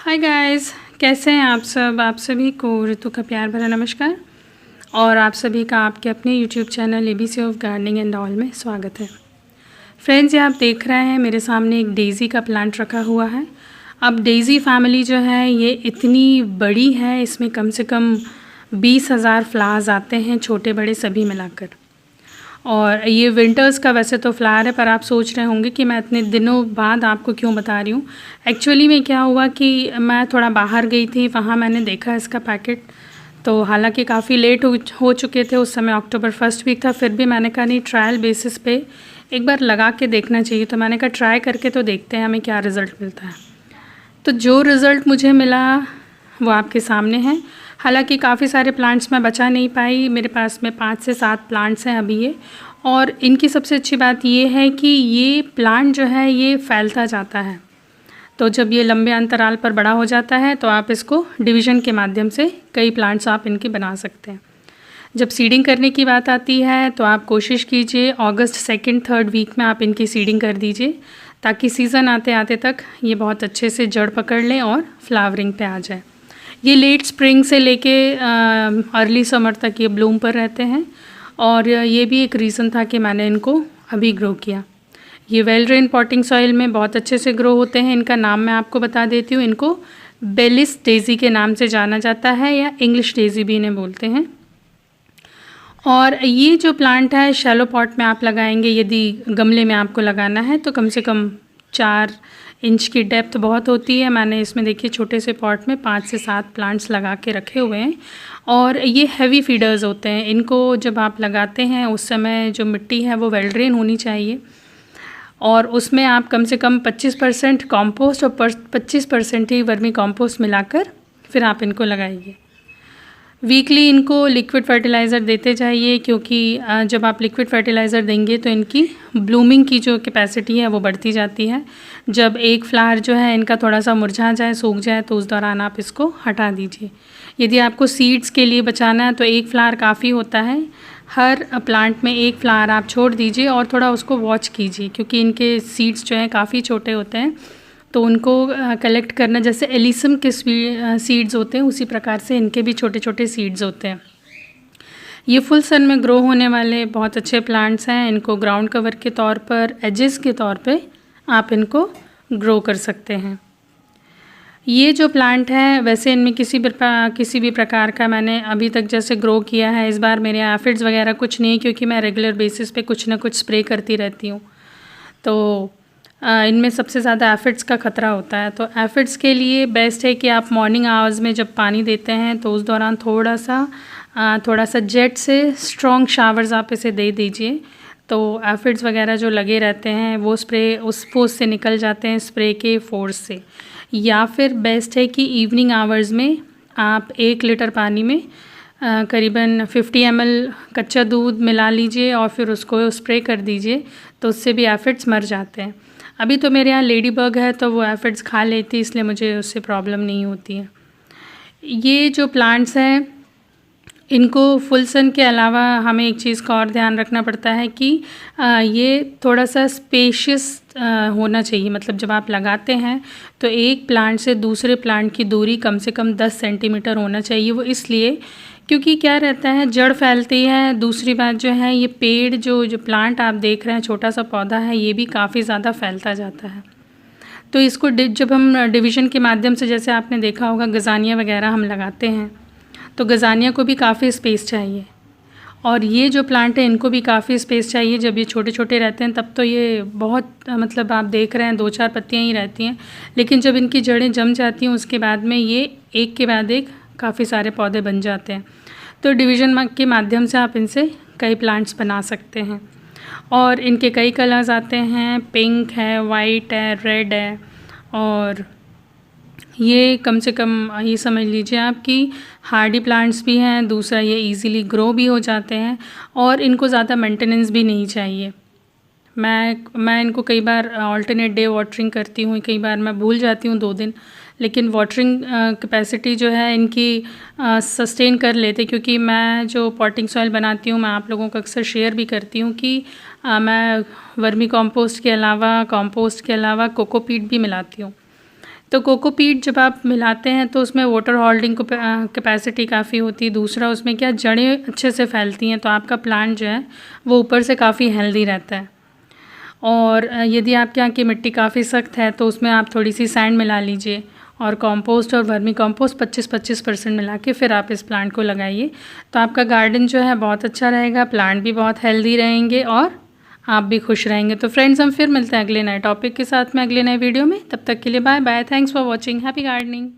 Hi guys, कैसे हैं आप सब। आप सभी को ऋतु का प्यार भरा नमस्कार और आप सभी का आपके अपने YouTube channel ABC of gardening and all में स्वागत है। फ्रेंड्स, ये आप देख रहे हैं मेरे सामने एक डेज़ी का प्लांट रखा हुआ है। अब डेज़ी फैमिली जो है ये इतनी बड़ी है, इसमें कम से कम 20,000 फ्लावर्स आते हैं, छोटे बड़े सभी मिलाकर। और ये विंटर्स का वैसे तो फ्लावर है, पर आप सोच रहे होंगे कि मैं इतने दिनों बाद आपको क्यों बता रही हूँ। एक्चुअली में क्या हुआ कि मैं थोड़ा बाहर गई थी, वहाँ मैंने देखा इसका पैकेट। तो हालांकि काफ़ी लेट हो चुके थे, उस समय अक्टूबर फर्स्ट वीक था, फिर भी मैंने कहा नहीं, ट्रायल बेसिस पे एक बार लगा के देखना चाहिए। तो मैंने कहा ट्राई करके तो देखते हैं हमें क्या रिज़ल्ट मिलता है। तो जो रिज़ल्ट मुझे मिला वो आपके सामने है। हालांकि काफ़ी सारे प्लांट्स मैं बचा नहीं पाई, मेरे पास में 5 से 7 प्लांट्स हैं अभी ये। और इनकी सबसे अच्छी बात ये है कि ये प्लांट जो है ये फैलता जाता है। तो जब ये लंबे अंतराल पर बड़ा हो जाता है तो आप इसको डिवीज़न के माध्यम से कई प्लांट्स आप इनके बना सकते हैं। जब सीडिंग करने की बात आती है तो आप कोशिश कीजिए अगस्त 2-3 वीक में आप इनकी सीडिंग कर दीजिए, ताकि सीज़न आते आते तक ये बहुत अच्छे से जड़ पकड़ लें और फ्लावरिंग पे आ जाए। ये लेट स्प्रिंग से लेके अर्ली समर तक ये ब्लूम पर रहते हैं, और ये भी एक रीज़न था कि मैंने इनको अभी ग्रो किया। ये वेल ड्रेन पॉटिंग सॉइल में बहुत अच्छे से ग्रो होते हैं। इनका नाम मैं आपको बता देती हूँ, इनको बेलिस डेज़ी के नाम से जाना जाता है, या इंग्लिश डेज़ी भी इन्हें बोलते हैं। और ये जो प्लांट है शैलो पॉट में आप लगाएंगे, यदि गमले में आपको लगाना है तो कम से कम 4 इंच की डेप्थ बहुत होती है। मैंने इसमें देखिए छोटे से पॉट में 5 से 7 प्लांट्स लगा के रखे हुए हैं। और ये हैवी फीडर्स होते हैं, इनको जब आप लगाते हैं उस समय जो मिट्टी है वो वेल ड्रेन होनी चाहिए, और उसमें आप कम से कम 25% कॉम्पोस्ट और 25% ही वर्मी कॉम्पोस्ट मिलाकर फिर आप इनको लगाइए। वीकली इनको लिक्विड फर्टिलाइज़र देते जाइए, क्योंकि जब आप लिक्विड फर्टिलाइज़र देंगे तो इनकी ब्लूमिंग की जो कैपेसिटी है वो बढ़ती जाती है। जब एक फ्लावर जो है इनका थोड़ा सा मुरझा जाए, सूख जाए, तो उस दौरान आप इसको हटा दीजिए। यदि आपको सीड्स के लिए बचाना है तो एक फ्लावर काफ़ी होता है। हर प्लांट में एक फ्लावर आप छोड़ दीजिए और थोड़ा उसको वॉच कीजिए, क्योंकि इनके सीड्स जो हैं काफ़ी छोटे होते हैं, तो उनको कलेक्ट करना, जैसे एलिसम के सीड्स होते हैं उसी प्रकार से इनके भी छोटे छोटे सीड्स होते हैं। ये फुल सन में ग्रो होने वाले बहुत अच्छे प्लांट्स हैं। इनको ग्राउंड कवर के तौर पर, एजेस के तौर पे आप इनको ग्रो कर सकते हैं। ये जो प्लांट है वैसे इनमें किसी भी प्रकार का मैंने अभी तक जैसे ग्रो किया है, इस बार मेरे एफिड्स वगैरह कुछ नहीं, क्योंकि मैं रेगुलर बेसिस पे कुछ ना कुछ स्प्रे करती रहती हूँ। तो इनमें सबसे ज़्यादा एफिड्स का ख़तरा होता है। तो एफिड्स के लिए बेस्ट है कि आप मॉर्निंग आवर्स में जब पानी देते हैं तो उस दौरान थोड़ा सा जेट से स्ट्रॉन्ग शावर्स आप इसे दे दीजिए, तो एफिड्स वगैरह जो लगे रहते हैं वो स्प्रे उस फोर्स से निकल जाते हैं, स्प्रे के फोर्स से। या फिर बेस्ट है कि इवनिंग आवर्स में आप 1 लीटर पानी में करीबन 50 ml कच्चा दूध मिला लीजिए और फिर उसको स्प्रे कर दीजिए, तो उससे भी एफिड्स मर जाते हैं। अभी तो मेरे यहाँ लेडी बग है तो वो एफिड्स खा लेती, इसलिए मुझे उससे प्रॉब्लम नहीं होती है। ये जो प्लांट्स हैं इनको फुल सन के अलावा हमें एक चीज़ का और ध्यान रखना पड़ता है कि ये थोड़ा सा स्पेशियस होना चाहिए। मतलब जब आप लगाते हैं तो एक प्लांट से दूसरे प्लांट की दूरी कम से कम 10 सेंटीमीटर होना चाहिए। वो इसलिए क्योंकि क्या रहता है, जड़ फैलती है। दूसरी बात जो है, ये पेड़ जो प्लांट आप देख रहे हैं, छोटा सा पौधा है, ये भी काफ़ी ज़्यादा फैलता जाता है। तो इसको जब हम डिवीज़न के माध्यम से, जैसे आपने देखा होगा गज़ानिया वगैरह हम लगाते हैं, तो गज़ानिया को भी काफ़ी स्पेस चाहिए, और ये जो प्लांट है इनको भी काफ़ी स्पेस चाहिए। जब ये छोटे छोटे रहते हैं तब तो ये बहुत मतलब आप देख रहे हैं 2-4 पत्तियाँ ही रहती हैं, लेकिन जब इनकी जड़ें जम जाती हैं उसके बाद में ये एक के बाद एक काफ़ी सारे पौधे बन जाते हैं। तो डिवीज़न के माध्यम से आप इनसे कई प्लांट्स बना सकते हैं। और इनके कई कलर्स आते हैं, पिंक है, वाइट है, रेड है, और ये कम से कम ये समझ लीजिए आप कि हार्डी प्लांट्स भी हैं। दूसरा, ये इजीली ग्रो भी हो जाते हैं और इनको ज़्यादा मेंटेनेंस भी नहीं चाहिए। मैं इनको कई बार ऑल्टरनेट डे वाटरिंग करती हूँ, कई बार मैं भूल जाती हूँ 2 दिन, लेकिन वाटरिंग कैपेसिटी जो है इनकी सस्टेन कर लेते, क्योंकि मैं जो पॉटिंग सॉइल बनाती हूँ मैं आप लोगों को अक्सर शेयर भी करती हूँ कि मैं वर्मी कंपोस्ट के अलावा कोकोपीट भी मिलाती हूँ, तो कोकोपीट जब आप मिलाते हैं तो उसमें वाटर होल्डिंग कैपेसिटी काफ़ी होती है। दूसरा उसमें क्या जड़ें अच्छे से फैलती हैं, तो आपका प्लांट जो है वो ऊपर से काफ़ी हेल्दी रहता है। और यदि आपके यहाँ की मिट्टी काफ़ी सख्त है तो उसमें आप थोड़ी सी सैंड मिला लीजिए और कंपोस्ट और वर्मी कंपोस्ट 25-25% मिला के फिर आप इस प्लांट को लगाइए। तो आपका गार्डन जो है बहुत अच्छा रहेगा, प्लांट भी बहुत हेल्दी रहेंगे और आप भी खुश रहेंगे। तो फ्रेंड्स, हम फिर मिलते हैं अगले नए टॉपिक के साथ में अगले नए वीडियो में। तब तक के लिए bye bye. Thanks for watching. Happy gardening.